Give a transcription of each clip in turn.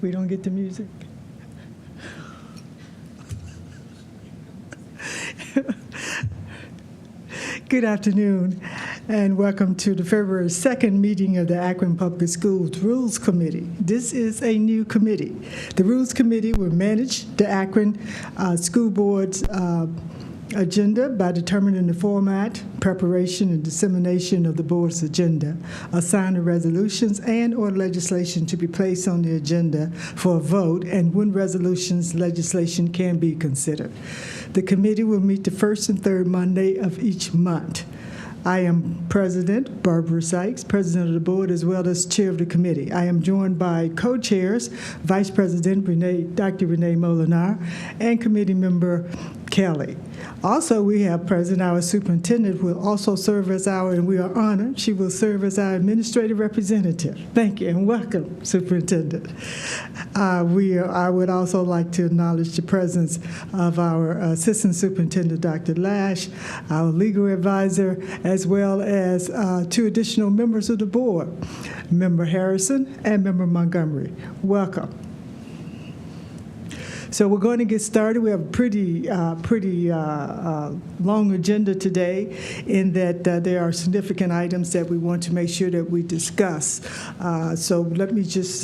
we don't get the music. Good afternoon, and welcome to the February 2nd meeting of the Akron Public Schools Rules Committee. This is a new committee. The Rules Committee will manage the Akron School Board's agenda by determining the format, preparation, and dissemination of the board's agenda, assign the resolutions and or legislation to be placed on the agenda for a vote, and when resolutions legislation can be considered. The committee will meet the first and third Monday of each month. I am President Barbara Sykes, President of the Board, as well as Chair of the Committee. I am joined by co-chairs, Vice President Dr. Renee Molinar, and Committee Member Kelly. Also, we have present our superintendent who will also serve as and we are honored, she will serve as our administrative representative. Thank you and welcome, Superintendent. I would also like to acknowledge the presence of our Assistant Superintendent, Dr. Lash, our legal advisor, as well as two additional members of the board, Member Harrison and Member Montgomery. Welcome. So we're going to get started. We have a pretty long agenda today in that there are significant items that we want to make sure that we discuss. So let me just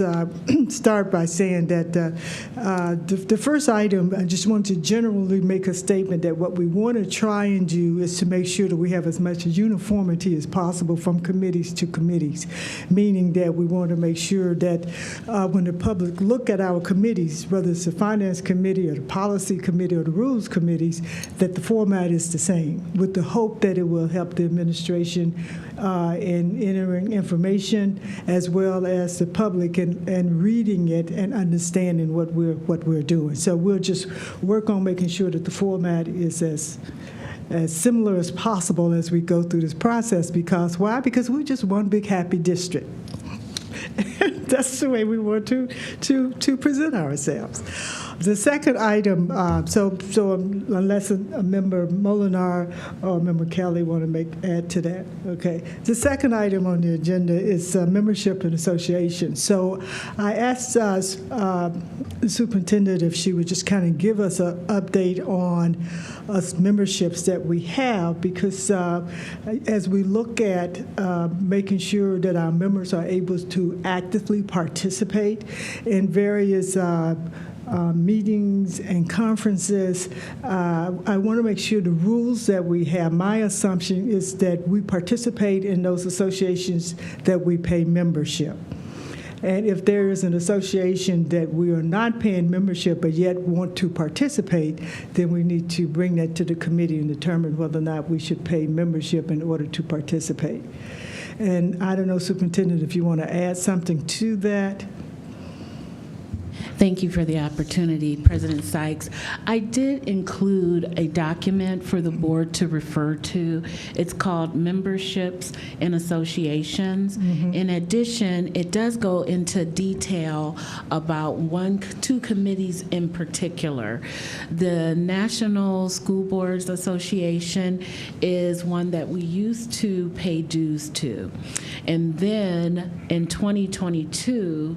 start by saying that the first item, I just want to generally make a statement that what we want to try and do is to make sure that we have as much uniformity as possible from committees to committees, meaning that we want to make sure that when the public look at our committees, whether it's the Finance Committee or the Policy Committee or the Rules Committees, that the format is the same, with the hope that it will help the administration in entering information as well as the public and reading it and understanding what we're doing. So we'll just work on making sure that the format is as similar as possible as we go through this process. Because why? Because we're just one big happy district. That's the way we want to present ourselves. The second item, so unless a member Molinar or member Kelly want to add to that, okay. The second item on the agenda is membership and association. So I asked the superintendent if she would just kind of give us an update on us memberships that we have, because as we look at making sure that our members are able to actively participate in various meetings and conferences, I want to make sure the rules that we have, my assumption is that we participate in those associations that we pay membership. And if there is an association that we are not paying membership but yet want to participate, then we need to bring that to the committee and determine whether or not we should pay membership in order to participate. And I don't know, Superintendent, if you want to add something to that. Thank you for the opportunity, President Sykes. I did include a document for the board to refer to. It's called Memberships and Associations. Mm-hmm. In addition, it does go into detail about two committees in particular. The National School Boards Association is one that we used to pay dues to. And then in 2022,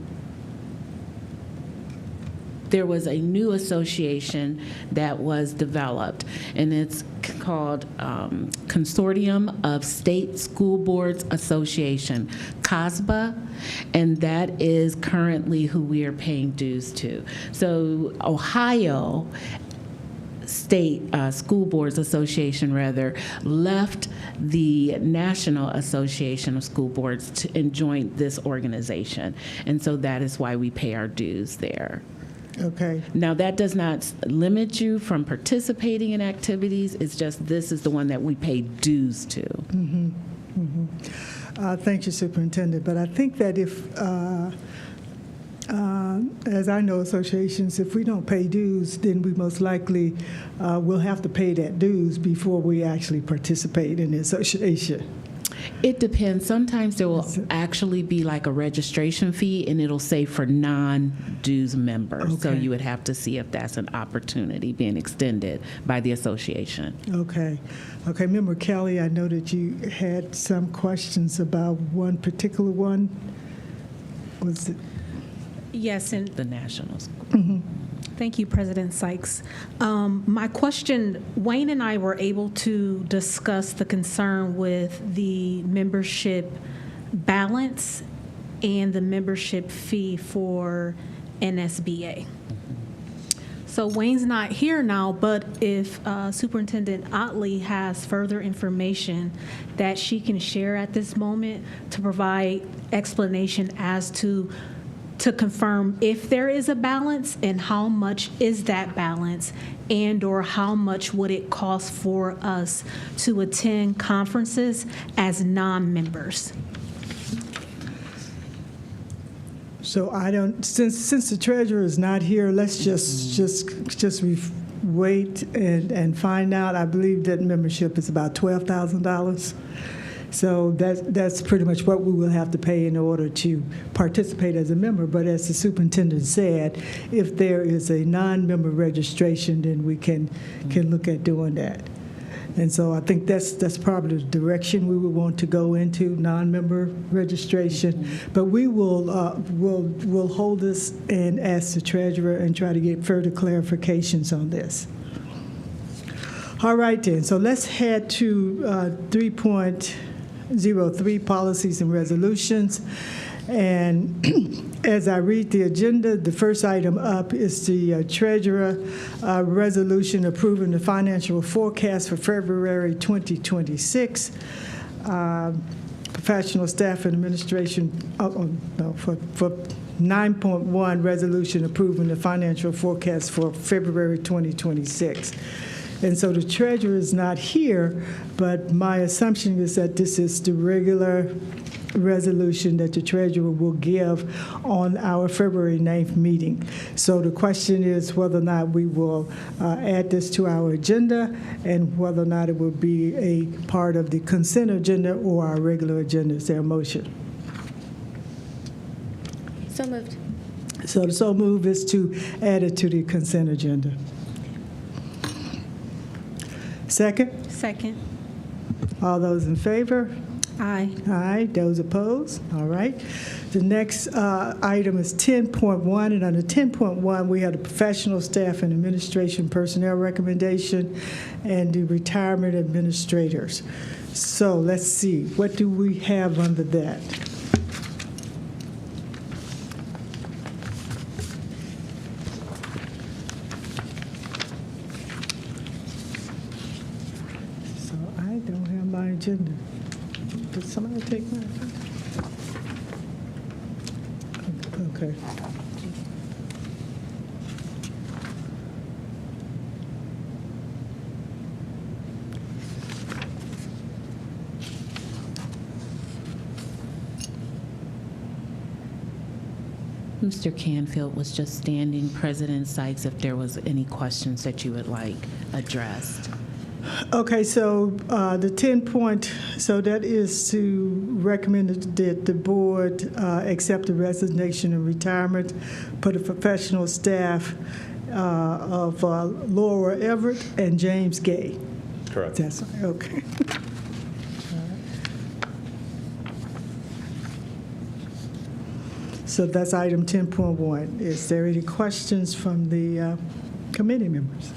there was a new association that was developed, and it's called Consortium of State School Boards Association, COSBA, and that is currently who we are paying dues to. So Ohio State School Boards Association, left the National Association of School Boards and joined this organization, and so that is why we pay our dues there. Okay. Now, that does not limit you from participating in activities. It's just this is the one that we pay dues to. Mm-hmm. Mm-hmm. Thank you, Superintendent. But I think that if, as I know associations, if we don't pay dues, then we most likely will have to pay that dues before we actually participate in the association. It depends. Sometimes there will actually be like a registration fee, and it'll say for non-dues members. Okay. So you would have to see if that's an opportunity being extended by the association. Okay. Okay, Member Kelly, I know that you had some questions about one particular one. Was it? Yes, and the national school. thank you, President Sykes. My question, Wayne and I were able to discuss the concern with the membership balance and the membership fee for NSBA. So Wayne's not here now, but if Superintendent Otley has further information that she can share at this moment to provide explanation as to confirm if there is a balance and how much is that balance, and or how much would it cost for us to attend conferences as non-members. So I don't, since the treasurer is not here, let's just wait and find out. I believe that membership is about $12,000. So that's pretty much what we will have to pay in order to participate as a member. But as the superintendent said, if there is a non-member registration, then we can look at doing that. And so I think that's probably the direction we would want to go into, non-member registration. But we will we'll hold this and ask the treasurer and try to get further clarifications on this. All right then, so let's head to 3.03, policies and resolutions. And as I read the agenda, the first item up is the treasurer resolution approving the financial forecast for February 2026. Professional staff and administration, for 9.1, resolution approving the financial forecast for February 2026. And so the treasurer is not here, but my assumption is that this is the regular resolution that the treasurer will give on our February 9th meeting. So the question is whether or not we will add this to our agenda and whether or not it will be a part of the consent agenda or our regular agenda. Is there a motion? So moved. So the so move is to add it to the consent agenda. Second? Second. All those in favor? Aye. Aye. Those opposed? All right. The next item is 10.1, and under 10.1, we have the professional staff and administration personnel recommendation and the retirement administrators. So let's see. What do we have under that? So I don't have my agenda. Did somebody take my agenda? Okay. Mr. Canfield was just standing, President Sykes, if there was any questions that you would like addressed. Okay, so the 10 point, so that is to recommend that the board accept the resignation and retirement for the professional staff of Laura Everett and James Gay. Correct. That's okay. So that's item 10.1. Is there any questions from the committee members?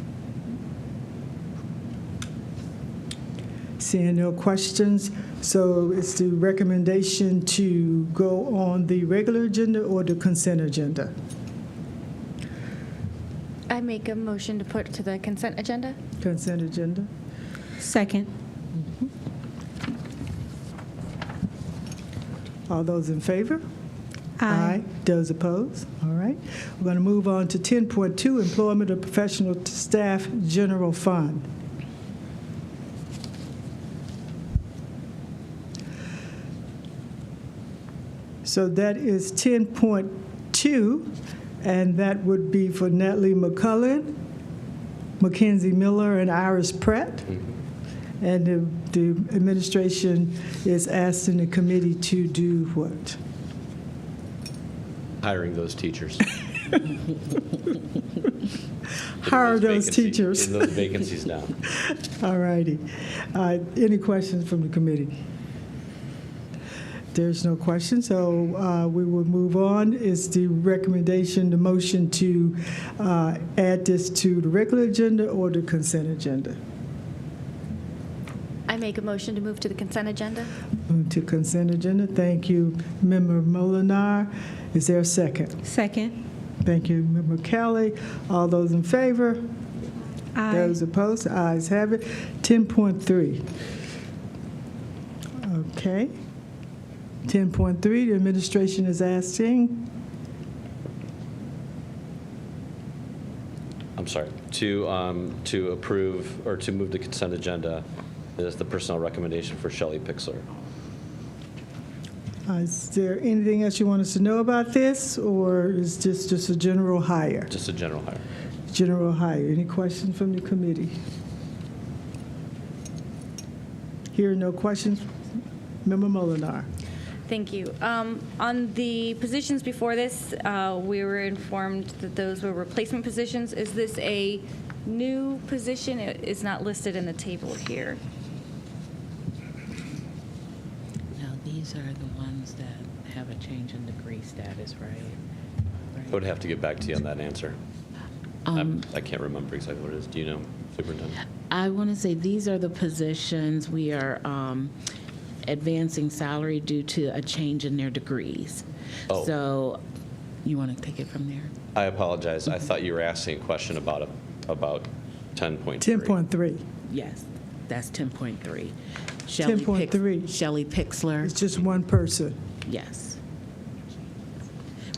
Seeing no questions, so it's the recommendation to go on the regular agenda or the consent agenda? I make a motion to put to the consent agenda. Consent agenda. Second. All those in favor? Aye. Those opposed? All right. We're going to move on to 10.2, employment of professional staff general fund. So that is 10.2, and that would be for Natalie McCullen, Mackenzie Miller, and Iris Pratt. And the administration is asking the committee to do what? Hiring those teachers. Hire those teachers. Getting those vacancies now. All righty. Any questions from the committee? there's no question, so we will move on. Is the recommendation, the motion to add this to the regular agenda or the consent agenda? I make a motion to move to the consent agenda. Move to consent agenda. Thank you, Member Molinar. Is there a second? Second. Thank you, Member Kelly. All those in favor? Aye. Those opposed? The ayes have it. 10.3. Okay. 10.3, the administration is asking. I'm sorry, to approve or to move the consent agenda is the personnel recommendation for Shelley Pixler. Is there anything else you want us to know about this, or is this just a general hire? Just a general hire. General hire. Any questions from the committee? Hearing no questions, Member Molinar. Thank you. On the positions before this, we were informed that those were replacement positions. Is this a new position? It is not listed in the table here. No, these are the ones that have a change in degree status, right? I would have to get back to you on that answer. I can't remember exactly what it is. Do you know, Superintendent? I want to say these are the positions we are advancing salary due to a change in their degrees. Oh. So you want to take it from there? I apologize. I thought you were asking a question about 10.3. 10.3. Yes, that's 10.3. 10.3. Shelley Pixler, It's just one person. yes.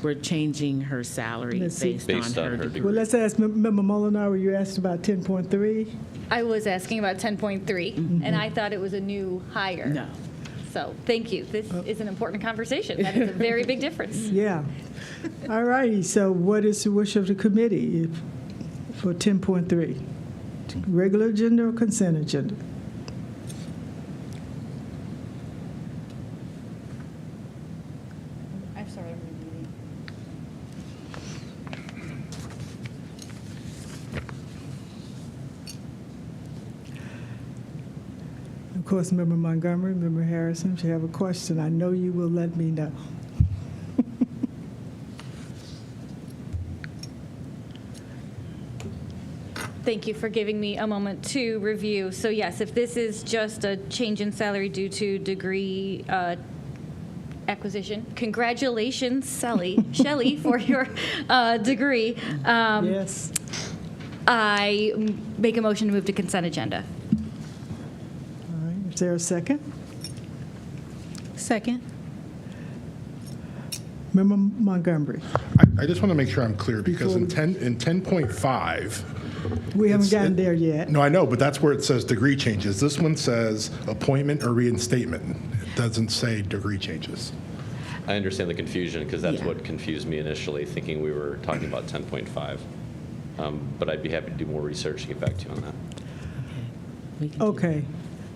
We're changing her salary Let's see. based on her Well, degree. let's ask Member Molinar, were you asked about 10.3? I was asking about 10.3, and I thought it was a new hire. No. So, thank you. This is an important conversation. That is a very big difference. Yeah. All righty, so what is the wish of the committee for 10.3? Regular agenda or consent agenda? I'm sorry, I'm reading. Of course, Member Montgomery, Member Harrison, if you have a question, I know you will let me know. Thank you for giving me a moment to review. So yes, if this is just a change in salary due to degree acquisition, congratulations, Shelley, for your degree. Yes. I make a motion to move to consent agenda. All right, is there a second? Second. Member Montgomery, I just want to make sure I'm clear, because in 10.5, we haven't It's- gotten there yet. no, I know, but that's where it says degree changes. This one says appointment or reinstatement. It doesn't say degree changes. I understand the confusion because that's Yeah. what confused me initially, thinking we were talking about 10.5. But I'd be happy to do more research to get back to you on that. We can do Okay.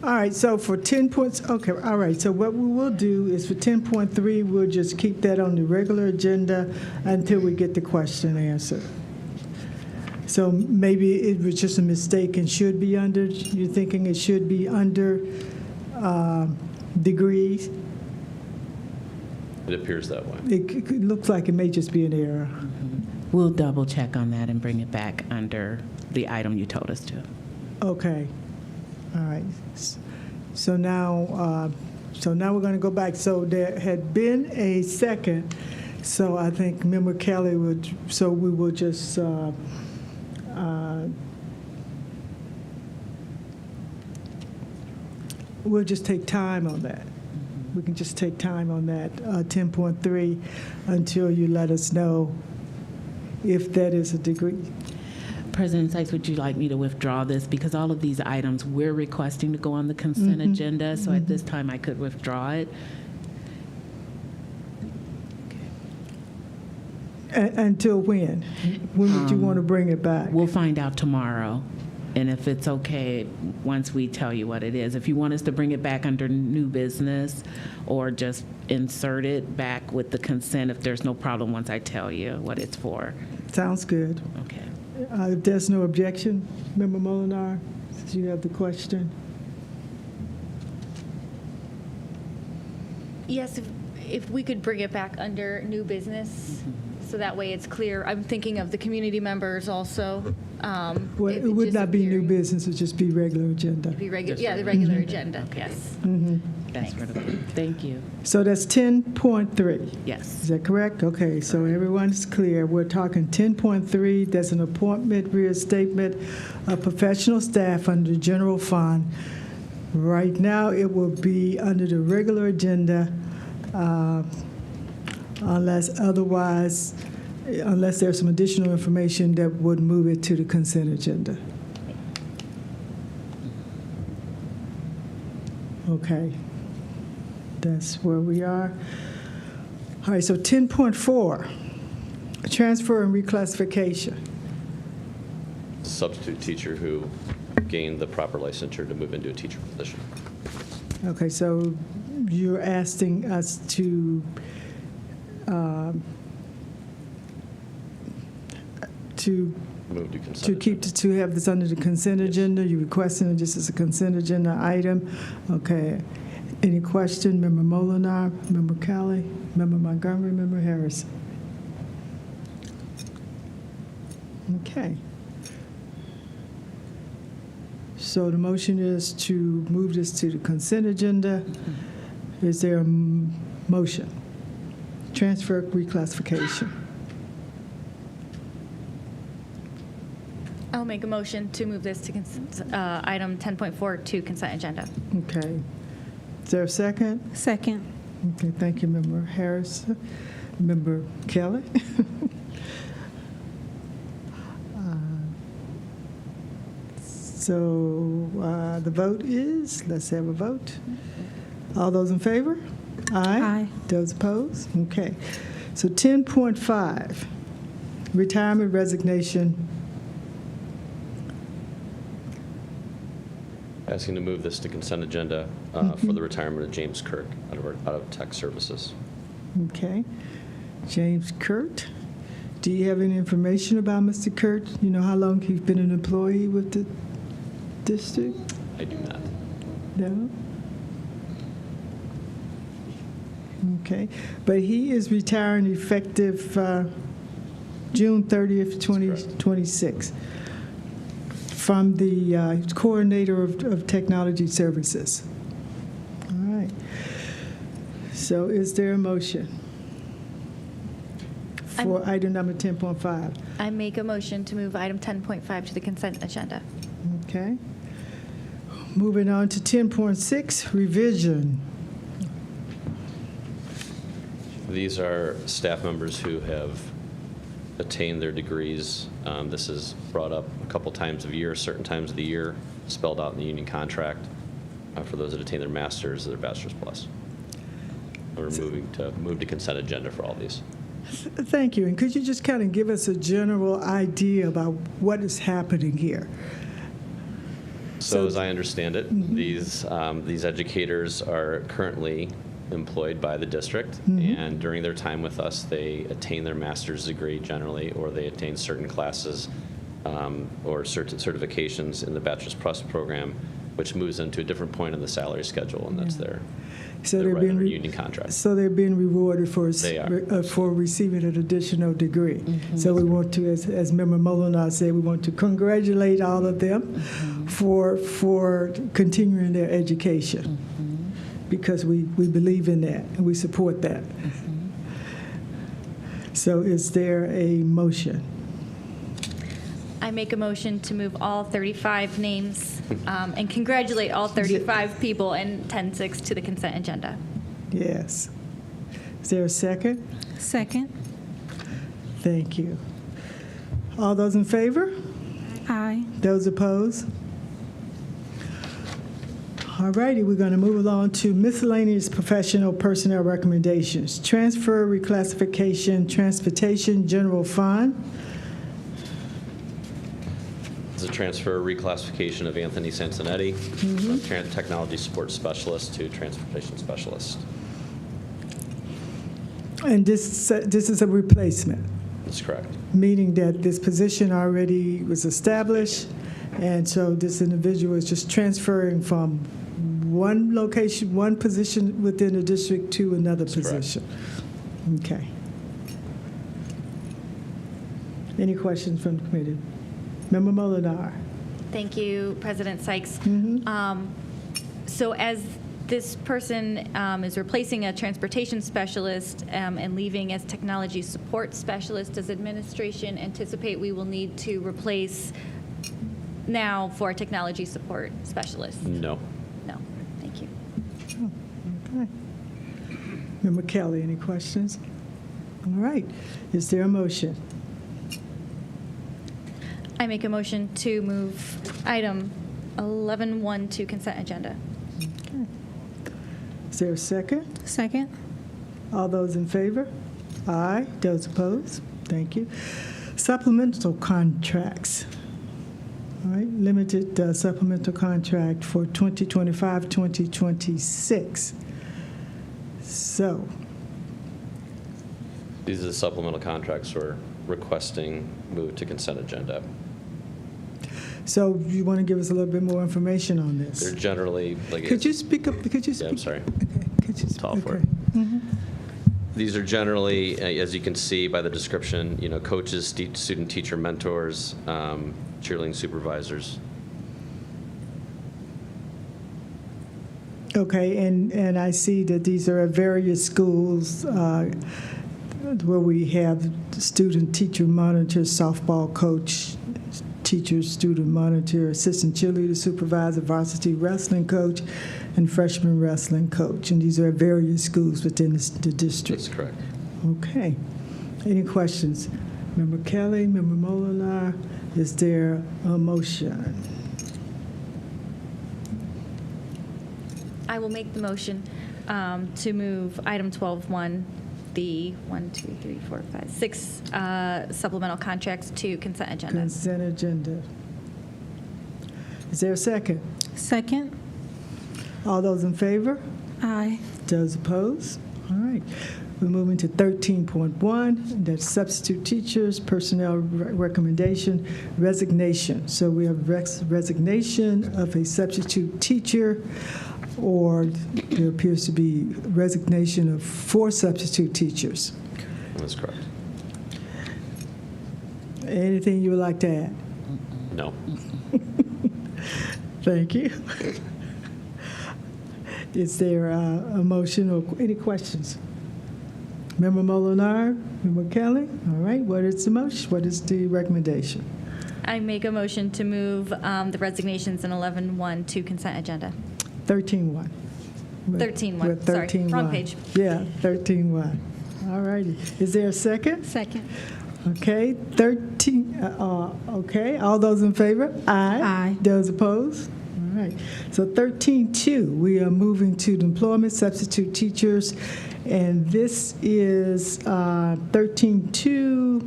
All right, so for 10 points, okay, all right, so what we will do is for 10.3, we'll just keep that on the regular agenda until we get the question answered. So maybe it was just a mistake and should be under, you're thinking it should be under degrees? It appears that way. It looks like it may just be an error. We'll double check on that and bring it back under the item you told us to. Okay, all right. So now we're going to go back. So there had been a second. So I think Member Kelly would. So we will just. We'll just take time on that. We can just take time on that 10.3 until you let us know if that is a degree. President Sykes, would you like me to withdraw this? Because all of these items we're requesting to go on the consent agenda, so at this time I could withdraw it. Until when? When would you want to bring it back? We'll find out tomorrow. And if it's okay, once we tell you what it is. If you want us to bring it back under new business or just insert it back with the consent, if there's no problem once I tell you what it's for. Sounds good. Okay. If there's no objection, Member Molinar, since you have the question. Yes, if we could bring it back under new business, so that way it's clear. I'm thinking of the community members also. Well, it would not be new business, it would just be regular agenda. Be regular, yeah, the regular agenda, yes. That's sort of, thank you. So that's 10.3. Yes. Is that correct? Okay, so everyone's clear. We're talking 10.3, that's an appointment reinstatement of professional staff under the general fund. Right now, it will be under the regular agenda unless there's some additional information that would move it to the consent agenda. Okay. That's where we are. All right, so 10.4, transfer and reclassification. Substitute teacher who gained the proper licensure to move into a teacher position. Okay, so you're asking us to Move to consent. to have this under the consent agenda. You're requesting it just as a consent agenda item. Okay. Any question? Member Molinar, Member Kelly, Member Montgomery, Member Harris. Okay. So the motion is to move this to the consent agenda. Is there a motion? Transfer reclassification. I'll make a motion to move this to item 10.4 to consent agenda. Okay. Is there a second? Second. Okay, thank you, Member Harris. Member Kelly? So the vote is, let's have a vote. All those in favor? Aye. Aye. Those opposed? Okay. So 10.5, retirement resignation. Asking to move this to consent agenda for the retirement of James Kirk out of Tech Services. Okay. James Kurt. Do you have any information about Mr. Kurt? You know how long he's been an employee with the district? I do not. No? Okay. But he is retiring effective June 30th, 2026 from the coordinator of technology services. All right. So is there a motion for item number 10.5? I make a motion to move item 10.5 to the consent agenda. Okay. Moving on to 10.6, revision. These are staff members who have attained their degrees. This is brought up a couple times a year, certain times of the year, spelled out in the union contract for those that attain their master's or their bachelor's plus. We're move to consent agenda for all these. Thank you. And could you just kind of give us a general idea about what is happening here? So as I understand it, these educators are currently employed by the district, and during their time with us, they attain their master's degree generally, or they attain certain classes or certain certifications in the bachelor's plus program, which moves into a different point in the salary schedule, and that's their right under union contract. So they're being rewarded for receiving an additional degree. So we want to, as Member Molinar said, we want to congratulate all of them for continuing their education. Because we believe in that and we support that. So is there a motion? I make a motion to move all 35 names and congratulate all 35 people in 10.6 to the consent agenda. Yes. Is there a second? Second. Thank you. All those in favor? Aye. Those opposed? All righty, we're going to move along to miscellaneous professional personnel recommendations. Transfer, reclassification, transportation, general fund. This is a transfer reclassification of Anthony Sansonetti from technology support specialist to transportation specialist. And this is a replacement, That's correct. meaning that this position already was established, and so this individual is just transferring from one location, one position within the district to another correct. position. Okay. Any questions from the committee? Member Molinar? Thank you, President Sykes. So as this person is replacing a transportation specialist and leaving as technology support specialist, does administration anticipate we will need to replace now for a technology support specialist? No. No. Thank you. Okay. Member Kelly, any questions? All right. Is there a motion? I make a motion to move item 11.1 to consent agenda. Is there a second? Second? All those in favor? Aye. Those opposed? Thank you. Supplemental contracts. All right, limited supplemental contract for 2025-2026. So, These are the supplemental contracts we're requesting moved to consent agenda. so you want to give us a little bit more information on this? They're generally, like, Could you speak up? Could you speak? yeah, I'm sorry. Okay. Could you Tall for okay. it. These are generally, as you can see by the description, coaches, student teacher mentors, cheerleading supervisors. Okay, and I see that these are at various schools where we have student teacher monitor, softball coach, teacher student monitor, assistant cheerleader supervisor, varsity wrestling coach, and freshman wrestling coach. And these are at various schools within the district. That's correct. Okay. Any questions? Member Kelly, Member Molinar, is there a motion? I will make the motion to move item 12.1, the 6 supplemental contracts to consent agenda. Consent agenda. Is there a second? Second? All those in favor? Aye. Those opposed? All right. We're moving to 13.1, that's substitute teachers, personnel recommendation, resignation. So we have resignation of a substitute teacher, or there appears to be resignation of 4 substitute teachers. That's correct. Anything you would like to add? No. Thank you. Is there a motion or any questions? Member Molinar, Member Kelly? All right, what is the motion? What is the recommendation? I make a motion to move the resignations in 11.1 to consent agenda. 13.1. 13.1, We're sorry, 13.1. wrong page. Yeah, 13.1. All righty. Is there a second? Second. Okay, 13, okay, all those in favor? Aye. Aye. Those opposed? All right. So 13.2, we are moving to the employment substitute teachers, and this is 13.2.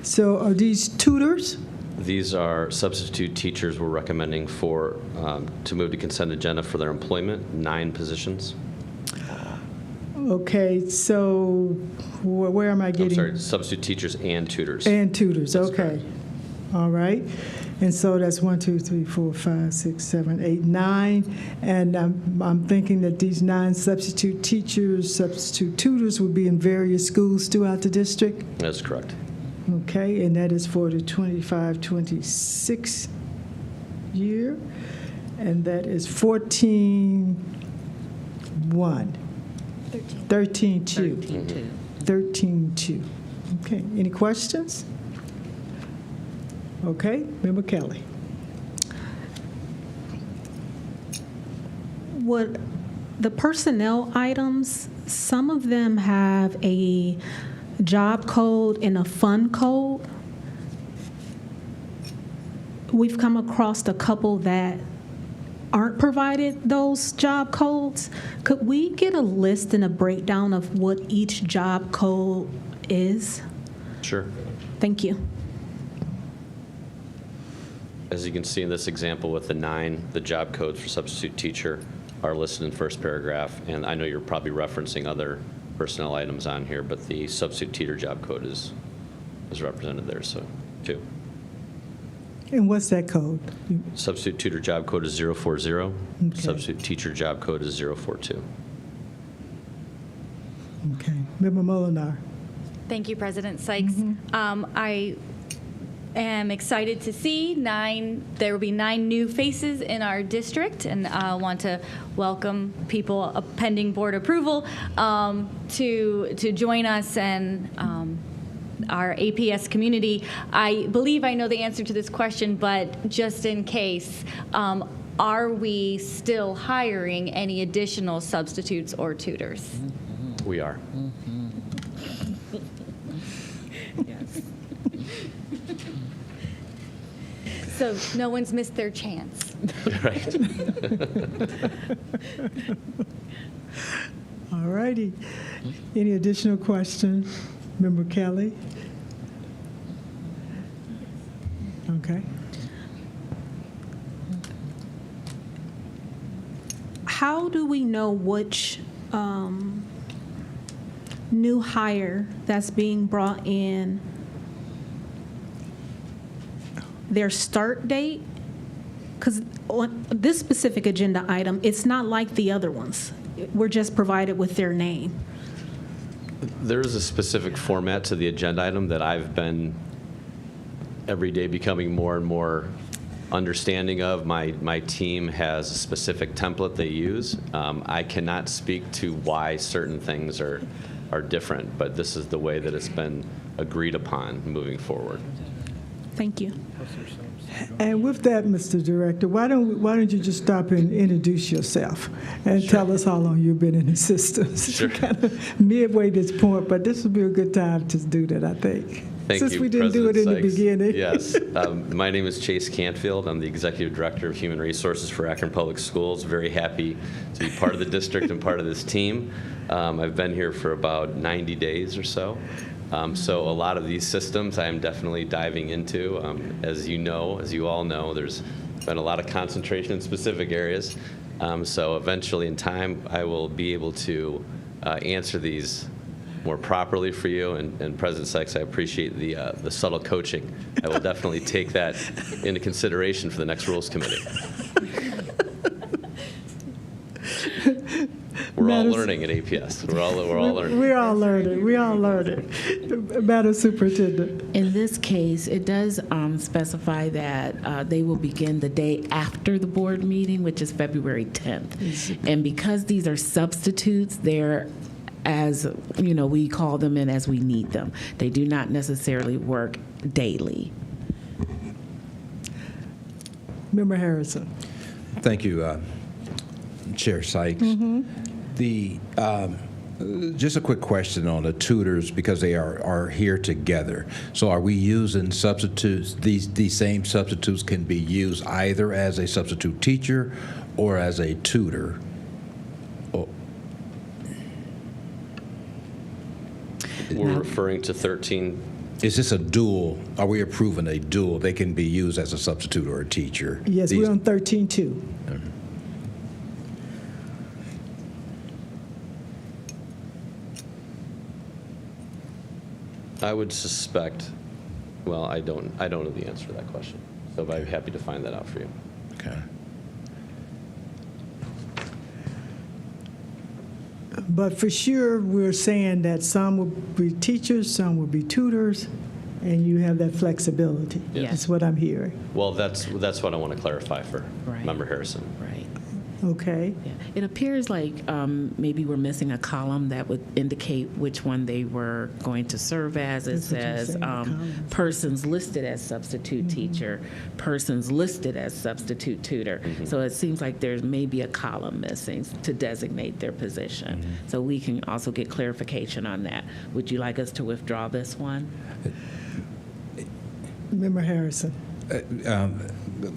So are these tutors? These are substitute teachers we're recommending for, to move to consent agenda for their employment, 9 positions. Okay, so where am I I'm getting? sorry, substitute teachers and tutors. And tutors, That's okay. correct. All right. And so that's 1, 2, 3, 4, 5, 6, 7, 8, 9. And I'm thinking that these 9 substitute teachers, substitute tutors would be in various schools throughout the district. That's correct. Okay, and that is for the 25-26 year. And that is 14.1. 13.2. 13.2. 13.2. Okay, any questions? Okay, Member Kelly. Would the personnel items, some of them have a job code and a fund code? We've come across a couple that aren't provided those job codes. Could we get a list and a breakdown of what each job code is? Sure. Thank you. As you can see in this example with the 9, the job codes for substitute teacher are listed in the first paragraph, and I know you're probably referencing other personnel items on here, but the substitute teacher job code is represented there, so 2. And what's that code? Substitute tutor job code is 040. Okay. Substitute teacher job code is 042. Okay. Member Molinar. Thank you, President Sykes. I am excited to see there will be 9 new faces in our district, and I want to welcome people pending board approval to join us and our APS community. I believe I know the answer to this question, but just in case, are we still hiring any additional substitutes or tutors? We are. Yes. So no one's missed their chance. Right. All righty. Any additional questions? Member Kelly? Okay. How do we know which new hire that's being brought in, their start date? Because on this specific agenda item, it's not like the other ones. We're just provided with their name. There is a specific format to the agenda item that I've been every day becoming more and more understanding of. My team has a specific template they use. I cannot speak to why certain things are different, but this is the way that it's been agreed upon moving forward. Thank you. And with that, Mr. Director, why don't you just stop and introduce yourself and tell us how long you've been in the system? Sure. Kind of midway this point, but this would be a good time to do that, I think. Thank Since you, we didn't do it in President the Sykes. beginning. Yes. My name is Chase Cantfield. I'm the Executive Director of Human Resources for Akron Public Schools. Very happy to be part of the district and part of this team. I've been here for about 90 days or so. So a lot of these systems I am definitely diving into. As you all know, there's been a lot of concentration in specific areas. So eventually in time, I will be able to answer these more properly for you. And President Sykes, I appreciate the subtle coaching. I will definitely take that into consideration for the next Rules Committee. We're all learning at APS. We're all learning. We're all learning. We're all learning. Madam Superintendent. In this case, it does specify that they will begin the day after the board meeting, which is February 10th. And because these are substitutes, they're, as you know, we call them in as we need them. They do not necessarily work daily. Member Harrison. Thank you, Chair Sykes. Just a quick question on the tutors, because they are here together. So are we using substitutes? These same substitutes can be used either as a substitute teacher or as a tutor? We're referring to 13. Is this a dual? Are we approving a dual? They can be used as a substitute or a teacher? Yes, we're on 13-2. I would suspect, well, I don't know the answer to that question. So I'd be happy to find that out for you. Okay. But for sure, we're saying that some will be teachers, some will be tutors, and you have that flexibility. Yes. That's what I'm hearing. Well, that's what I want to clarify for Right. Member Harrison. Right. Okay. Yeah. It appears like maybe we're missing a column that would indicate which one they were going to serve as. It That's what you're says saying, columns. persons listed as substitute teacher, persons listed as substitute tutor. So it seems like there's maybe a column missing to designate their position. So we can also get clarification on that. Would you like us to withdraw this one? Member Harrison.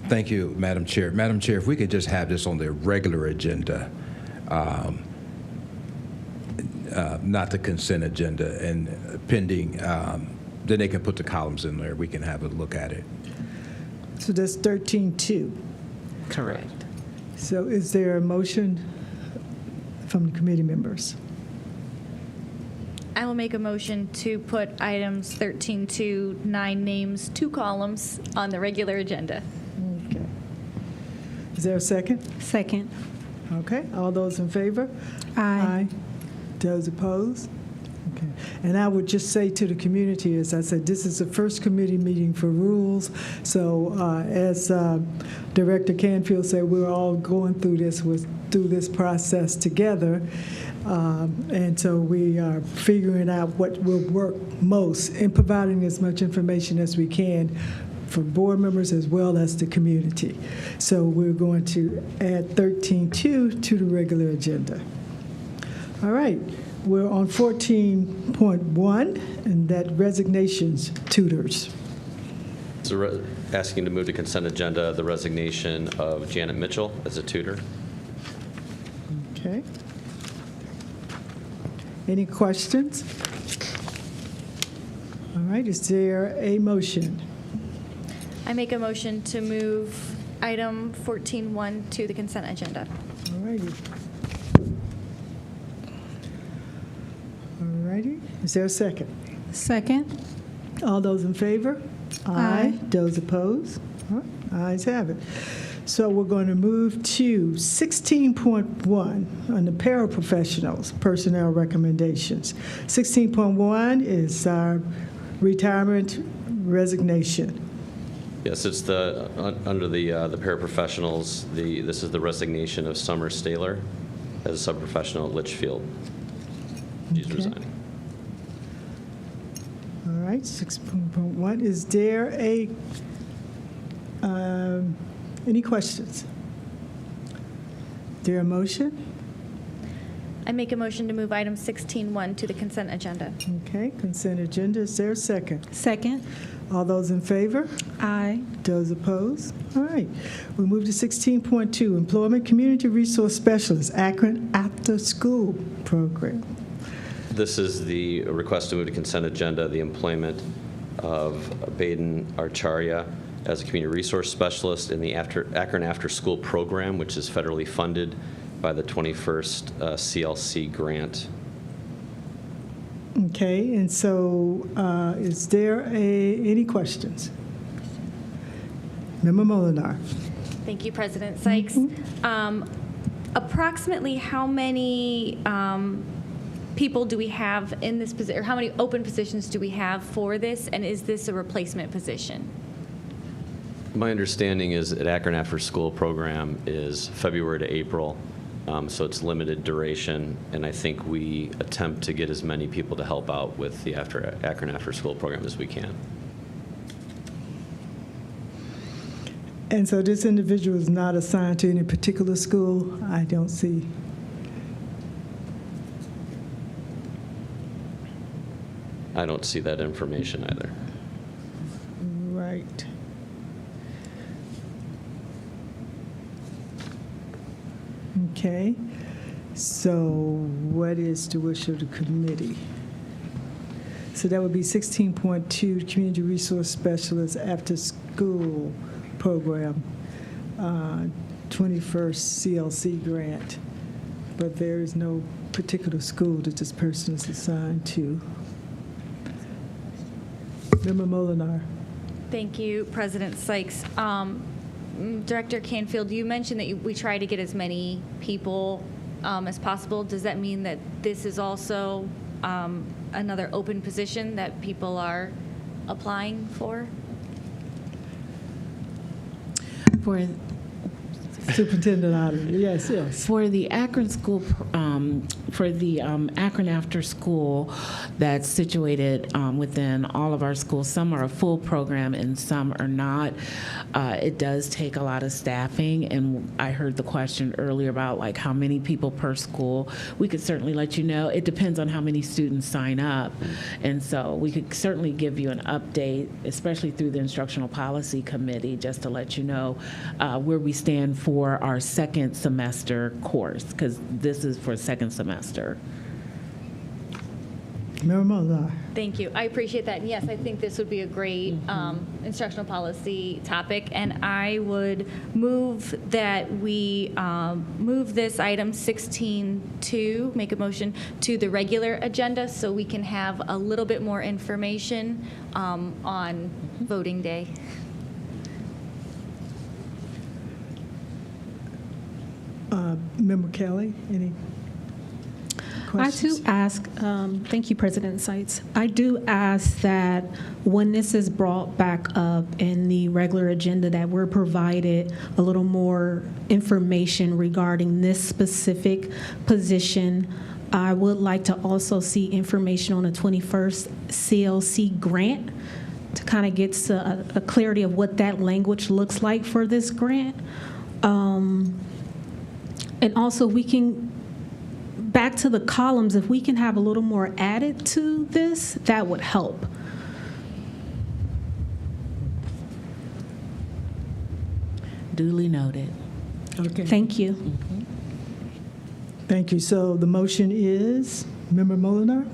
Thank you, Madam Chair. Madam Chair, if we could just have this on the regular agenda, not the consent agenda, and pending, then they can put the columns in there. We can have a look at it. So that's 13-2. Correct. So is there a motion from the committee members? I will make a motion to put items 13 to 9 names, 2 columns on the regular agenda. Okay. Is there a second? Second. Okay, all those in favor? Aye. Those opposed? Okay. And I would just say to the community, as I said, this is the first committee meeting for rules. So as Director Canfield said, we're all going through this process together. And so we are figuring out what will work most in providing as much information as we can for board members as well as the community. So we're going to add 13.2 to the regular agenda. All right, we're on 14.1, and that resignations tutors. So asking to move to consent agenda the resignation of Janet Mitchell as a tutor. Okay. Any questions? All right, is there a motion? I make a motion to move item 14.1 to the consent agenda. All righty. All righty, is there a second? Second. All those in favor? Aye. Those opposed? All right, ayes have it. So we're going to move to 16.1 on the paraprofessionals, personnel recommendations. 16.1 is our retirement resignation. Yes, it's the under the paraprofessionals. This is the resignation of Summer Staler as a subprofessional at Litchfield. She's Okay. resigning. All right, 6.1. Is there any questions? Is there a motion? I make a motion to move item 16.1 to the consent agenda. Okay, consent agenda. Is there a second? Second. All those in favor? Aye. Those opposed? All right. We move to 16.2, Employment Community Resource Specialist, Akron After School Program. This is the request to move to consent agenda, the employment of Baden Acharya as a community resource specialist in the Akron After School Program, which is federally funded by the 21st CLC grant. Okay, and so is there any questions? Member Molinar. Thank you, President Sykes. Approximately how many people do we have in this position, or how many open positions do we have for this, and is this a replacement position? My understanding is that Akron After School Program is February to April, so it's limited duration, and I think we attempt to get as many people to help out with the Akron After School Program as we can. And so this individual is not assigned to any particular school? I don't see. I don't see that information either. Right. Okay. So what is the wish of the committee? So that would be 16.2, Community Resource Specialist After School Program, 21st CLC grant. But there is no particular school that this person is assigned to. Member Molinar. Thank you, President Sykes. Director Canfield, you mentioned that we try to get as many people as possible. Does that mean that this is also another open position that people are applying for? For Superintendent Otter, yes, yes. For the Akron School, for the Akron After School that's situated within all of our schools, some are a full program and some are not. It does take a lot of staffing, and I heard the question earlier about like how many people per school. We could certainly let you know. It depends on how many students sign up, and so we could certainly give you an update, especially through the Instructional Policy Committee, just to let you know where we stand for our second semester course, because this is for second semester. Member Molnar. Thank you. I appreciate that. And yes, I think this would be a great instructional policy topic. And I would move that we move this item 16.2, make a motion to the regular agenda so we can have a little bit more information on voting day. Member Kelly, any I do questions? ask, thank you, President Seitz. I do ask that when this is brought back up in the regular agenda, that we're provided a little more information regarding this specific position. I would like to also see information on the 21st CLC grant to kind of get a clarity of what that language looks like for this grant. And also, we can, back to the columns, if we can have a little more added to this, that would help. Duly noted. Okay, Thank you. thank you. So the motion is, Member Molnar?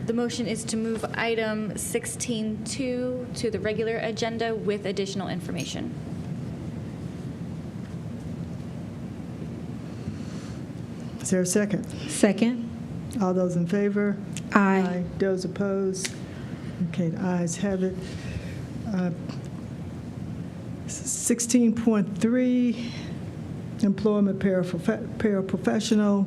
The motion is to move item 16.2 to the regular agenda with additional information. Is there a second? Second. All those in favor? Aye. Those opposed? Okay, the ayes have it. 16.3, employment paraprofessional,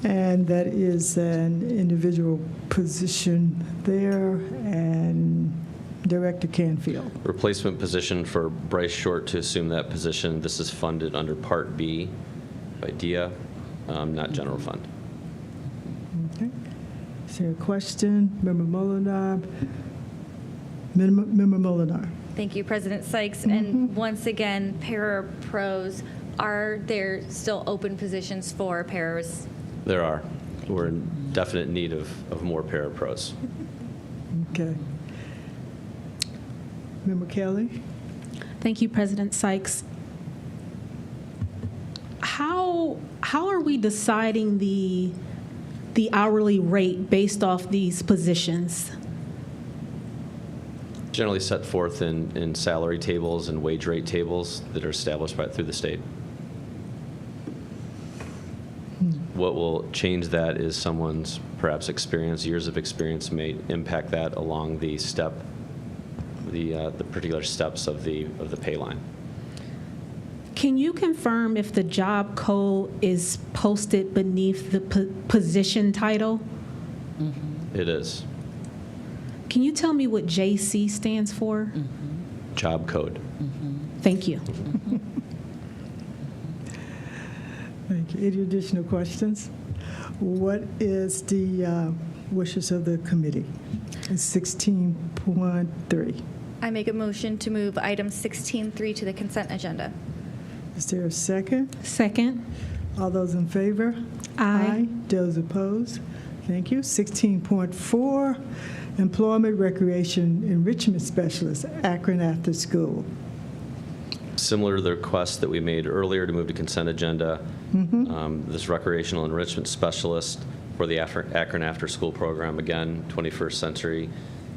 and that is an individual position there, and Director Canfield. Replacement position for Bryce Short to assume that position. This is funded under Part B by DIA, not general fund. Okay. Is there a question? Member Molinar? Member Molinar? Thank you, President Sykes. And once again, parapros, are there still open positions for paras? There are. We're in definite need of more parapros. Okay. Member Kelly? Thank you, President Sykes. How are we deciding the hourly rate based off these positions? Generally set forth in salary tables and wage rate tables that are established through the state. What will change that is someone's perhaps experience, years of experience may impact that along the particular steps of the pay line. Can you confirm if the job code is posted beneath the position title? It is. Can you tell me what JC stands for? Job code. Thank you. Thank you. Any additional questions? What is the wishes of the committee? It's 16.3. I make a motion to move item 16.3 to the consent agenda. Is there a second? Second. All those in favor? Aye. Those opposed? Thank you. 16.4, Employment Recreation Enrichment Specialist, Akron After School. Similar to the request that we made earlier to move to consent agenda, this recreational enrichment specialist for the Akron After School program, again, 21st Century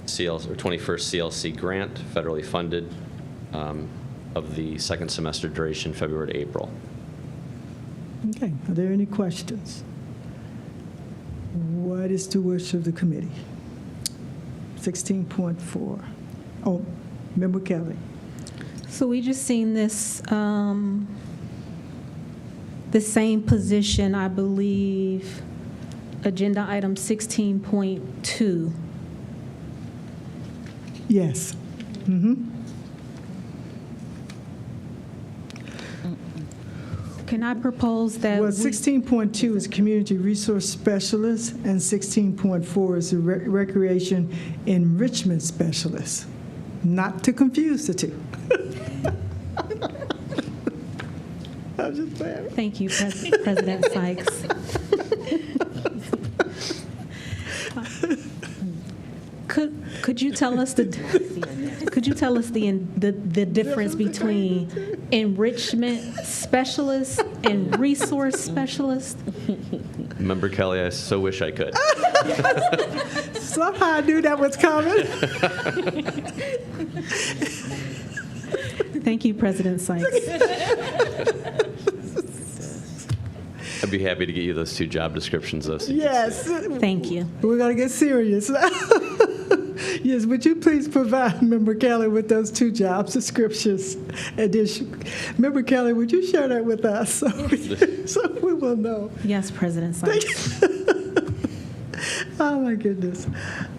or 21st CLC grant, federally funded, of the second semester duration, February to April. Okay, are there any questions? What is the wish of the committee? 16.4. Oh, Member Kelly. So we just seen this, the same position, I believe, agenda item 16.2. Yes. Can I propose that? Well, 16.2 is Community Resource Specialist, and 16.4 is the Recreation Enrichment Specialist. Not to confuse the two. I'm just saying. Thank you, President Sykes. Could you tell us the difference between enrichment specialist and resource specialist? Member Kelly, I so wish I could. Somehow I knew that was coming. Thank you, President Sykes. I'd be happy to get you those 2 job descriptions, though. so you can Yes. Thank you. We're going to get serious. Yes, would you please provide Member Kelly with those 2 job descriptions? Member Kelly, would you share that with us so we will know? Yes, President Sykes. Oh, my goodness.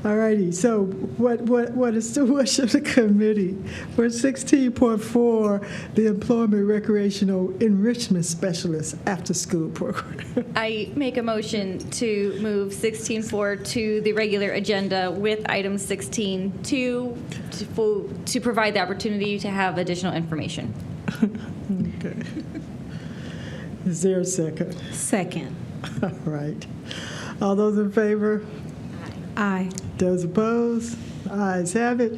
All righty, so what is the wish of the committee? For 16.4, the Employment Recreational Enrichment Specialist After-School Program. I make a motion to move 16.4 to the regular agenda with item 16.2 to provide the opportunity to have additional information. Okay. Is there a second? Second. All right. All those in favor? Aye. Those opposed? Ayes have it.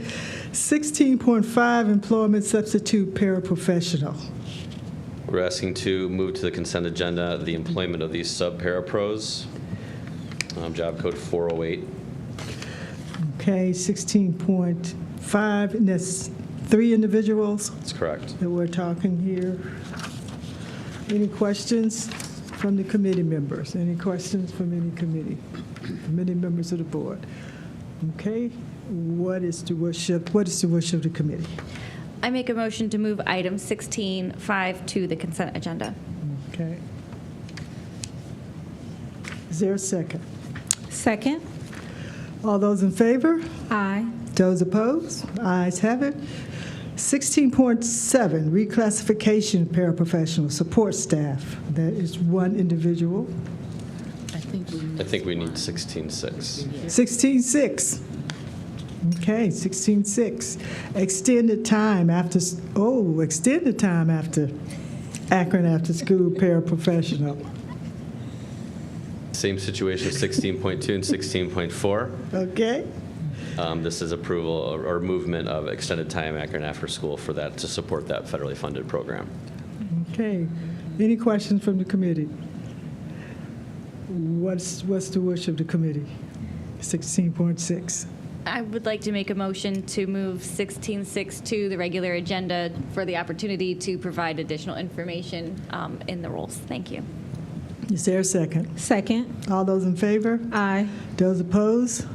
16.5, Employment Substitute Paraprofessional. We're asking to move to the consent agenda the employment of these sub-parapros, job code 408. Okay, 16.5, and that's 3 individuals That's correct. that we're talking here. Any questions from the committee members? Any questions from any committee members of the board? Okay, what is the wish of the committee? I make a motion to move item 16.5 to the consent agenda. Okay. Is there a second? Second. All those in favor? Aye. Those opposed? Ayes have it. 16.7, reclassification paraprofessional support staff. That is 1 individual. I think we need 16.6. 16.6. Okay, 16.6. Extended time after Akron After School Paraprofessional. Same situation, 16.2 and 16.4. Okay, This is approval or movement of extended time Akron After School for that, to support that federally funded program. okay. Any questions from the committee? What's the wish of the committee? 16.6. I would like to make a motion to move 16.6 to the regular agenda for the opportunity to provide additional information in the rules. Thank you. Is there a second? Second. All those in favor? Aye. Those opposed?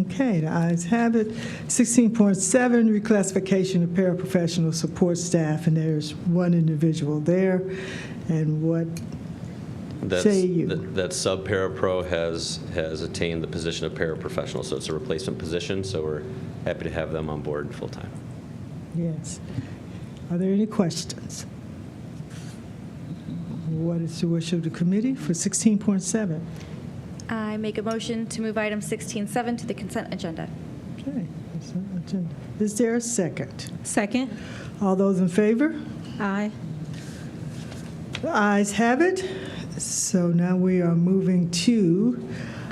Okay, the ayes have it. 16.7, reclassification of paraprofessional support staff, and there's 1 individual there. And what say you? That sub-parapro has attained the position of paraprofessional, so it's a replacement position, so we're happy to have them on board full-time. Yes. Are there any questions? What is the wish of the committee for 16.7? I make a motion to move item 16.7 to the consent agenda. Okay. Is there a second? Second. All those in favor? Aye. The ayes have it. So now we are moving to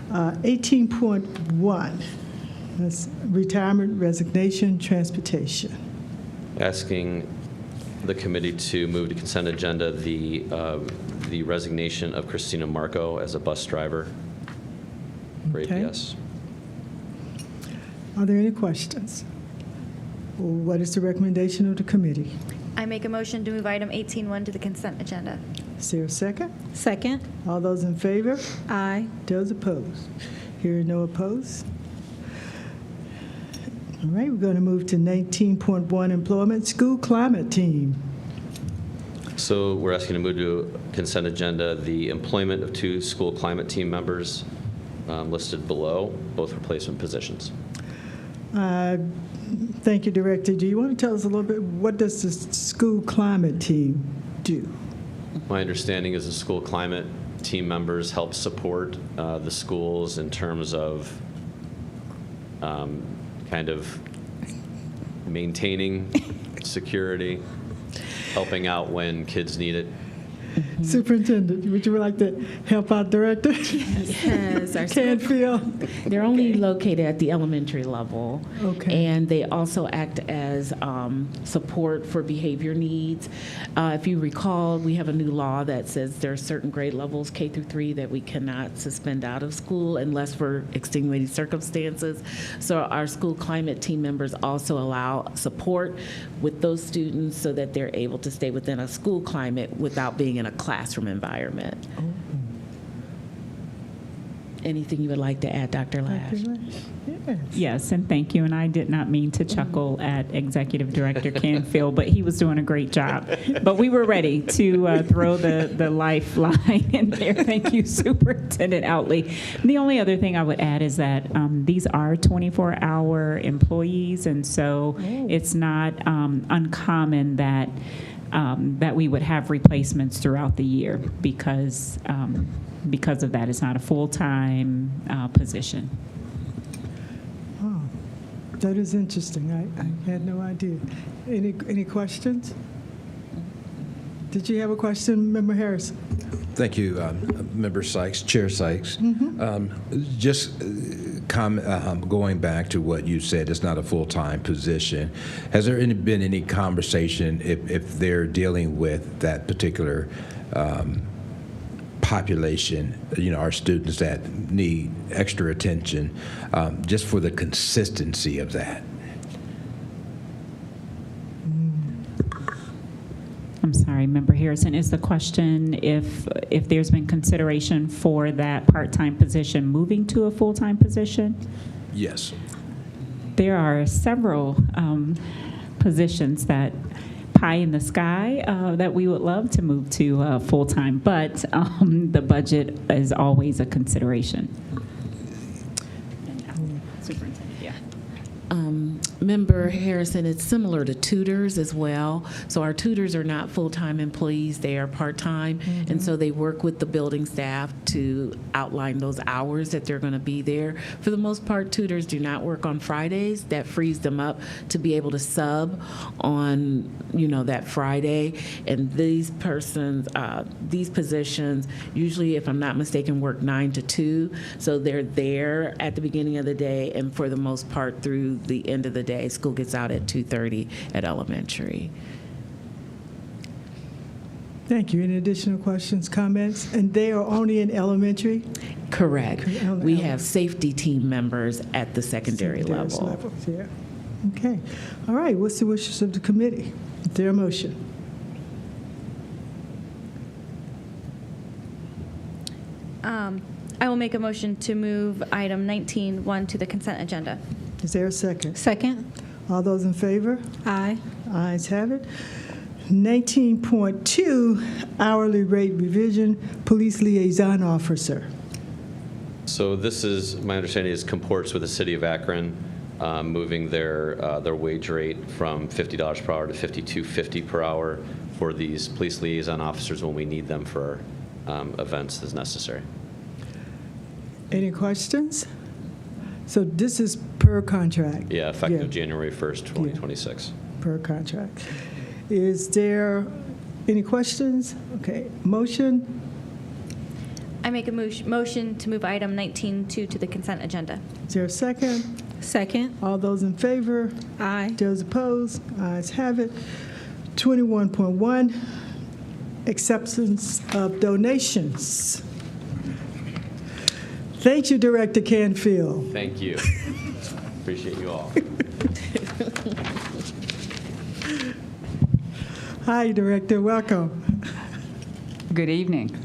18.1. That's retirement, resignation, transportation. Asking the committee to move to consent agenda the resignation of Christina Marco as a bus driver for Okay. APS. Are there any questions? What is the recommendation of the committee? I make a motion to move item 18.1 to the consent agenda. Is there a second? Second. All those in favor? Aye. Those opposed? Hearing no opposed? All right, we're going to move to 19.1, employment, school climate team. So we're asking to move to consent agenda the employment of 2 school climate team members listed below, both replacement positions. Thank you, Director. Do you want to tell us a little bit, what does the school climate team do? My understanding is the school climate team members help support the schools in terms of kind of maintaining security, helping out when kids need it. Superintendent, would you like to help out Director? Yes, our Canfield. They're only located at the elementary level. Okay. And they also act as support for behavior needs. If you recall, we have a new law that says there are certain grade levels, K through 3, that we cannot suspend out of school unless for extenuating circumstances. So our school climate team members also allow support with those students so that they're able to stay within a school climate without being in a classroom environment. Anything you would like to add, Dr. Lash? Yes. Yes, and thank you. And I did not mean to chuckle at Executive Director Canfield, but he was doing a great job. But we were ready to throw the lifeline in there. Thank you, Superintendent Outley. The only other thing I would add is that these are 24-hour employees, and so it's not uncommon that that we would have replacements throughout the year because of that. It's not a full-time position. Oh, that is interesting. I had no idea. Any questions? Did you have a question, Member Harrison? Thank you, Member Sykes, Chair Sykes. Just going back to what you said, it's not a full-time position. Has there been any conversation if they're dealing with that particular population, our students that need extra attention, just for the consistency of that? I'm sorry, Member Harrison, is the question if there's been consideration for that part-time position moving to a full-time position? Yes. There are several positions that pie in the sky that we would love to move to full-time, but the budget is always a consideration. Superintendent, yeah. Member Harrison, it's similar to tutors as well. So our tutors are not full-time employees, they are part-time, and so they work with the building staff to outline those hours that they're going to be there. For the most part, tutors do not work on Fridays. That frees them up to be able to sub on, that Friday. And these positions, usually, if I'm not mistaken, work 9 to 2. So they're there at the beginning of the day, and for the most part through the end of the day. School gets out at 2:30 at elementary. Thank you. Any additional questions, comments? And they are only in elementary? Correct. We have safety team members at the secondary level. Yeah. Okay. All right. What's the wishes of the committee? Is there a motion? I will make a motion to move item 19.1 to the consent agenda. Is there a second? Second. All those in favor? Aye. Ayes have it. 19.2, hourly rate revision, police liaison officer. So this is, my understanding is comports with the city of Akron, moving their wage rate from $50 per hour to $52.50 per hour for these police liaison officers when we need them for events as necessary. Any questions? So this is per contract? Yeah, effective January 1st, 2026. Per contract. Is there any questions? Okay, motion? I make a motion to move item 19.2 to the consent agenda. Is there a second? Second. All those in favor? Aye. Those opposed? Ayes have it. 21.1, acceptance of donations. Thank you, Director Canfield. Thank you. Appreciate you all. Hi, Director. Welcome. Good evening.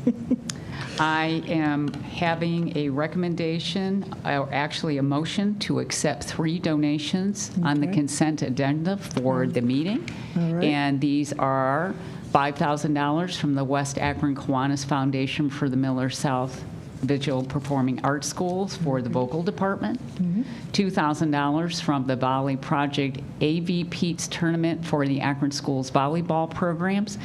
I am having a recommendation, or actually a motion, to accept 3 donations on the Okay. consent agenda for the meeting. All right. And these are $5,000 from the West Akron Kiwanis Foundation for the Miller South Visual Performing Arts Schools for the vocal department, $2,000 from the Volley Project AV Pete's Tournament for the Akron Schools volleyball programs,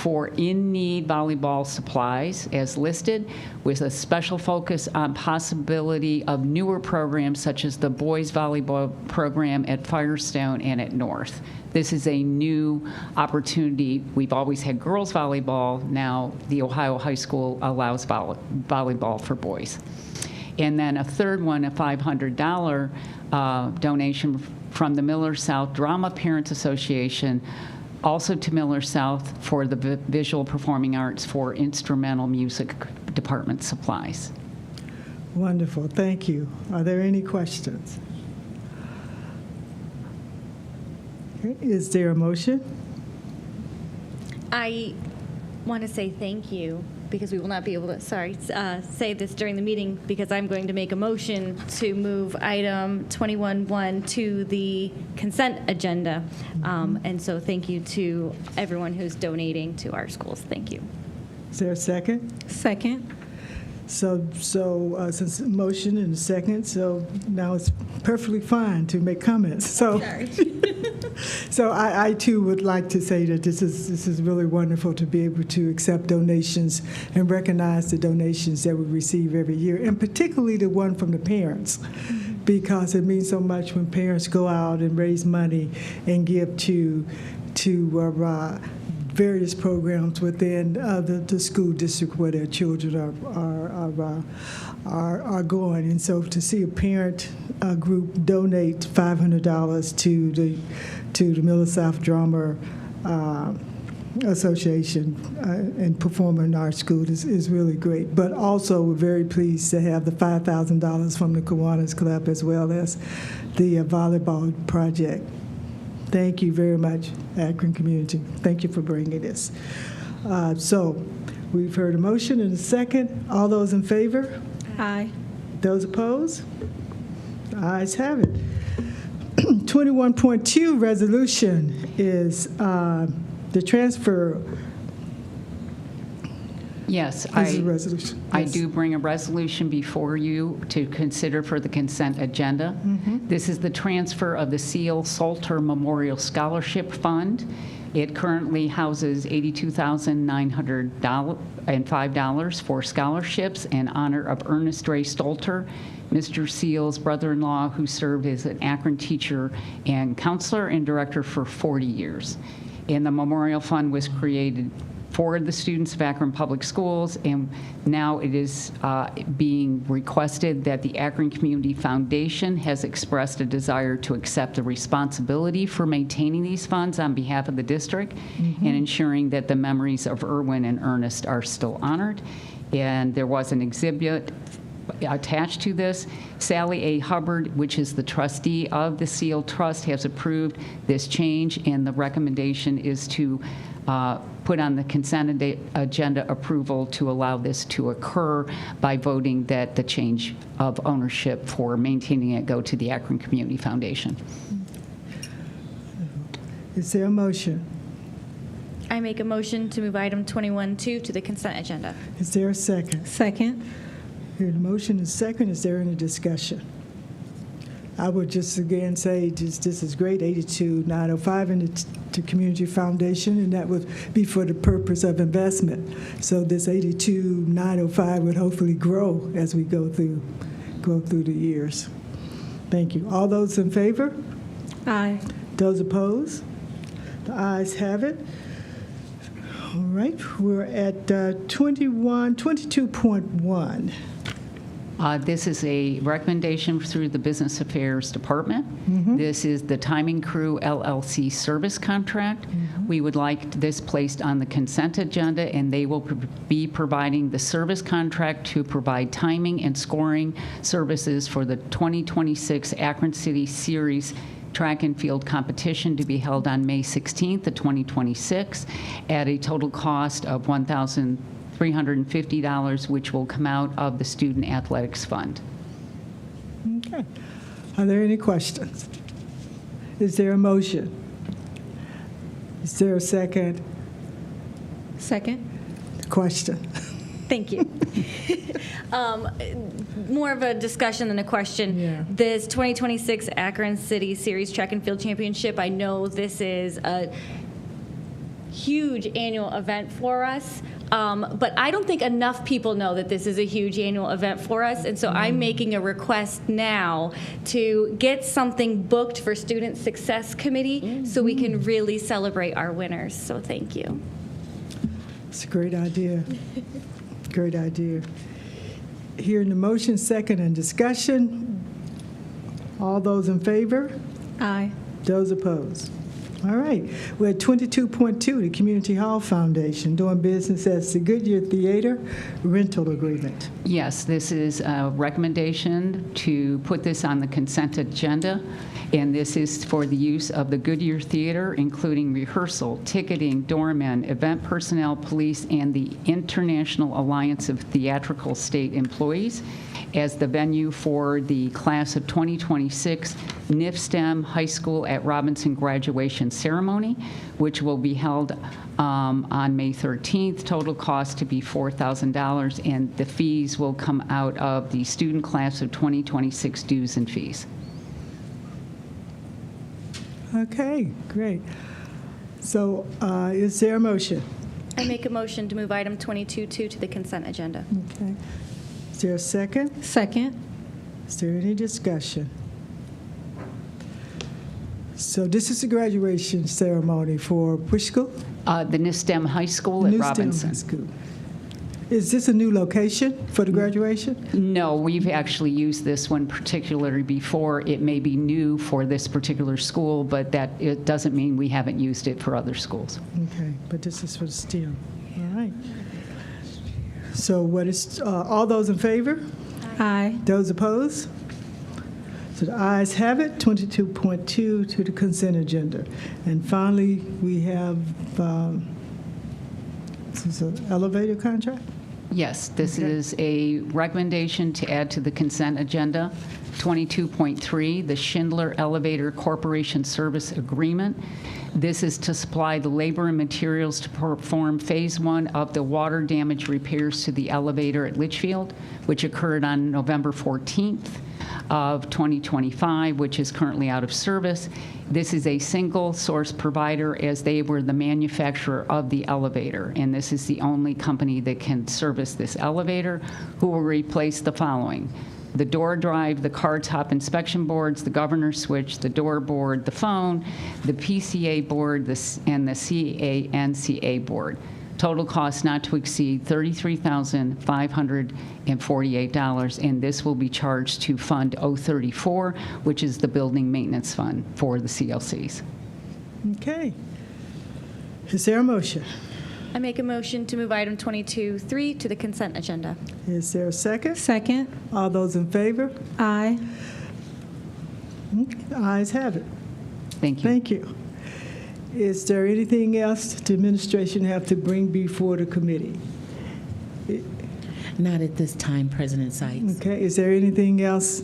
for in-need volleyball supplies as listed, with a special focus on possibility of newer programs such as the boys volleyball program at Firestone and at North. This is a new opportunity. We've always had girls volleyball. Now the Ohio High School allows volleyball for boys. And then a third one, a $500 donation from the Miller South Drama Parents Association, also to Miller South for the visual performing arts for instrumental music department supplies. Wonderful, thank you. Are there any questions? Okay. Is there a motion? I want to say thank you because we will not be able to, say this during the meeting because I'm going to make a motion to move item 21.1 to the consent agenda. And so thank you to everyone who's donating to our schools. Thank you. Is there a second? Second. So since motion and a second, so now it's perfectly fine to make comments. So, so I too would like to say that this is really wonderful to be able to accept donations and recognize the donations that we receive every year, and particularly the one from the parents, because it means so much when parents go out and raise money and give to various programs within the school district where their children are going. And so to see a parent group donate $500 to the Miller South Drama Association and perform in our school is really great. But also we're very pleased to have the $5,000 from the Kiwanis Club as well as the volleyball project. Thank you very much, Akron community. Thank you for bringing this. So we've heard a motion and a second. All those in favor? Aye. Those opposed? The ayes have it. 21.2 resolution is the transfer. Yes, This is a resolution. I Yes. do bring a resolution before you to consider for the consent agenda. This is the transfer of the Seal Salter Memorial Scholarship Fund. It currently houses $82,905 for scholarships in honor of Ernest Ray Salter, Mr. Seal's brother-in-law, who served as an Akron teacher and counselor and director for 40 years. And the memorial fund was created for the students of Akron Public Schools, and now it is being requested that the Akron Community Foundation has expressed a desire to accept the responsibility for maintaining these funds on behalf of the district and ensuring that the memories of Irwin and Ernest are still honored. And there was an exhibit attached to this. Sally A. Hubbard, which is the trustee of the Seal Trust, has approved this change, and the recommendation is to put on the consent agenda approval to allow this to occur by voting that the change of ownership for maintaining it go to the Akron Community Foundation. Is there a motion? I make a motion to move item 21.2 to the consent agenda. Is there a second? Second. Here, the motion is second. Is there any discussion? I would just again say this is great, 82,905 in the Community Foundation, and that would be for the purpose of investment. So this 82,905 would hopefully grow as we go through the years. Thank you. All those in favor? Aye. Those opposed? The ayes have it. All right, we're at 22.1. This is a recommendation through the Business Affairs Department. This is the Timing Crew LLC service contract. We would like this placed on the consent agenda, and they will be providing the service contract to provide timing and scoring services for the 2026 Akron City Series track and field competition to be held on May 16th of 2026 at a total cost of $1,350, which will come out of the Student Athletics Fund. Okay. Are there any questions? Is there a motion? Is there a second? Second. Question. Thank you. More of a discussion than a question. Yeah. This 2026 Akron City Series Track and Field Championship, I know this is a huge annual event for us. But I don't think enough people know that this is a huge annual event for us, and so I'm making a request now to get something booked for Student Success Committee so we can really celebrate our winners. So thank you. It's a great idea. Great idea. Hearing the motion, second, and discussion. All those in favor? Aye. Those opposed? All right. We're at 22.2, the Community Hall Foundation, doing business as the Goodyear Theater rental agreement. Yes, this is a recommendation to put this on the consent agenda, and this is for the use of the Goodyear Theater, including rehearsal, ticketing, doormen, event personnel, police, and the International Alliance of Theatrical State Employees as the venue for the class of 2026 NIFSTEM High School at Robinson graduation ceremony, which will be held on May 13th. Total cost to be $4,000, and the fees will come out of the student class of 2026 dues and fees. Okay, great. So is there a motion? I make a motion to move item 22.2 to the consent agenda. Okay. Is there a second? Second. Is there any discussion? So this is the graduation ceremony for which school? The NIFSTEM High School at New Robinson. Stem School. Is this a new location for the graduation? No, we've actually used this one particularly before. It may be new for this particular school, but that it doesn't mean we haven't used it for other schools. Okay, but this is for the STEM. All right. So what is, all those in favor? Aye. Those opposed? So the ayes have it, 22.2 to the consent agenda. And finally, we have, this is an elevator contract? Yes, this Okay. is a recommendation to add to the consent agenda. 22.3, the Schindler Elevator Corporation Service Agreement. This is to supply the labor and materials to perform Phase 1 of the water damage repairs to the elevator at Litchfield, which occurred on November 14th of 2025, which is currently out of service. This is a single source provider as they were the manufacturer of the elevator, and this is the only company that can service this elevator, who will replace the following: the door drive, the car top inspection boards, the governor switch, the door board, the phone, the PCA board, and the CANCA board. Total cost not to exceed $33,548, and this will be charged to Fund 034, which is the building maintenance fund for the CLCs. Okay. Is there a motion? I make a motion to move item 22.3 to the consent agenda. Is there a second? Second. All those in favor? Aye. The ayes have it. Thank you. Thank you. Is there anything else the administration have to bring before the committee? Not at this time, President Sykes. Okay, is there anything else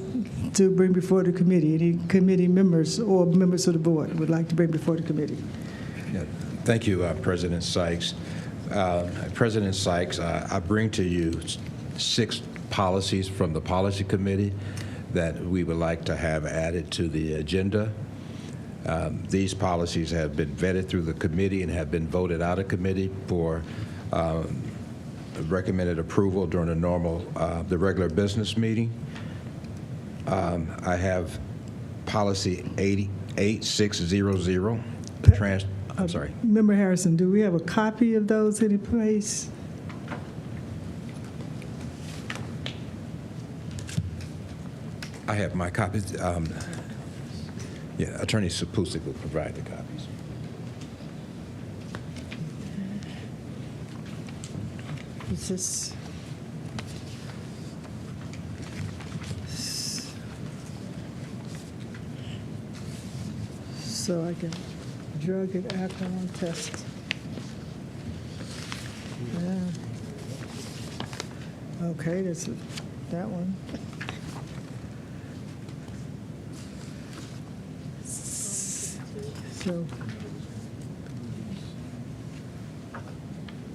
to bring before the committee? Any committee members or members of the board would like to bring before the committee? Yeah. Thank you, President Sykes. President Sykes, I bring to you 6 policies from the Policy Committee that we would like to have added to the agenda. These policies have been vetted through the committee and have been voted out of committee for recommended approval during the regular business meeting. I have policy 8600. I'm sorry. Member Harrison, do we have a copy of those in place? I have my copies. Yeah, Attorney Sapusik will provide the copies. Is this? So I can drug and alcohol test. Yeah. Okay, this is that one. So,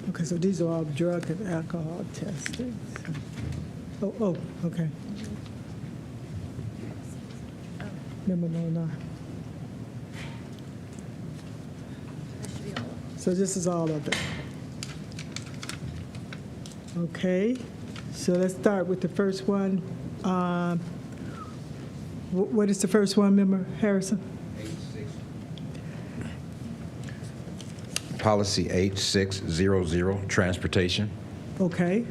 okay, so these are all drug and alcohol testing. Oh, okay. No. So this is all of it. Okay, so let's start with the first one. What is the first one, Member Harrison? Policy 8600, transportation. Okay.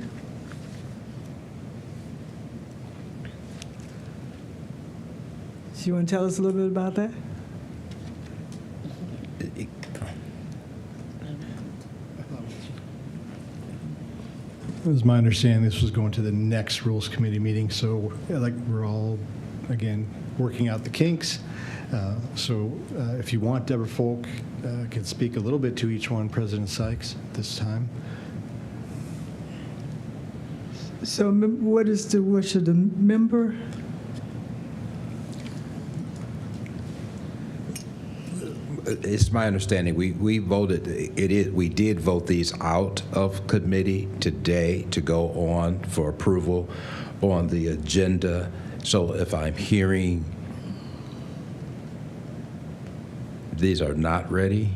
So you want to tell us a little bit about that? It was my understanding this was going to the next Rules Committee meeting, so like we're all, again, working out the kinks. If you want, Deborah Folk can speak a little bit to each one, President Sykes, this time. So what is the wish of the member? It's my understanding, we voted, we did vote these out of committee today to go on for approval on the agenda. So if I'm hearing these are not ready?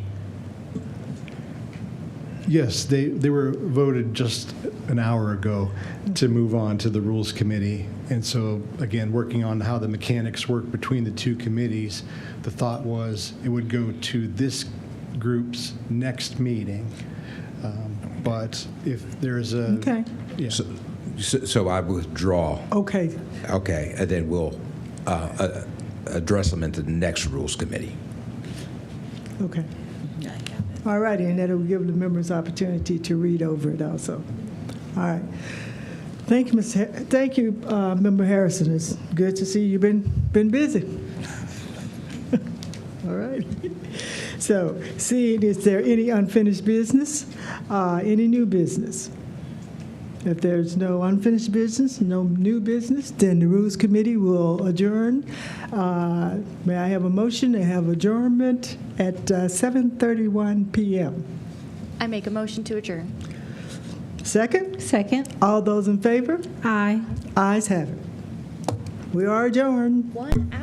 Yes, they were voted just an hour ago to move on to the Rules Committee. And so, again, working on how the mechanics work between the two committees, the thought was it would go to this group's next meeting. But if there's a... Okay. Yeah. So I withdraw. Okay. Okay, and then we'll address them into the next Rules Committee. Okay. All righty, and that'll give the members opportunity to read over it also. All right. Thank you, thank you, Member Harrison. It's good to see you've been busy. All right. So, seeing, is there any unfinished business? Any new business? If there's no unfinished business, no new business, then the Rules Committee will adjourn. May I have a motion to have adjournment at 7:31 p.m.? I make a motion to adjourn. Second? Second. All those in favor? Aye. Ayes have it. We are adjourned. 1 hour.